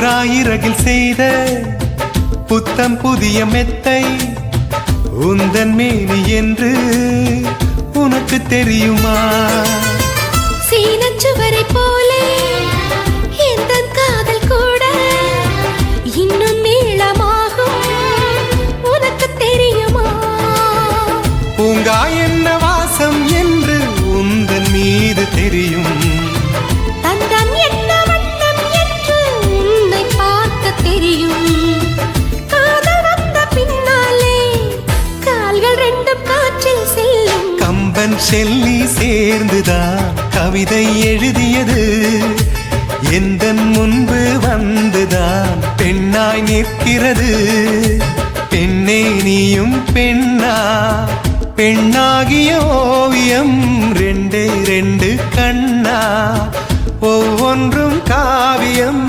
ஓராயிரகில் செய்த புத்தம் புதிய மெத்தை உந்தன் மேனி என்று உனக்கு தெரியுமா? சீனச்சுவரை போலே இந்த காதல் கூட இன்னும் நீளமாகும் உனக்கு தெரியுமா? பூங்கா என்ன வாசம் என்று உந்தன் மீது தெரியும். தந்தம் என்ன வண்ணம் என்று உன்னை பார்க்க தெரியும். காதல் வந்த பின்னாலே கால்கள் ரெண்டும் காற்றில் செல்லும். கம்பன் செல்லி சேர்ந்துதான் கவிதை எழுதியது. எந்தன் முன்பு வந்துதான் பெண்ணாய் நிற்கிறது. பெண்ணே நீயும் பெண்ணா? பெண்ணாகிய ஓவியம் ரெண்டே ரெண்டு கண்ணா? ஒவ்வொன்றும் காவியம்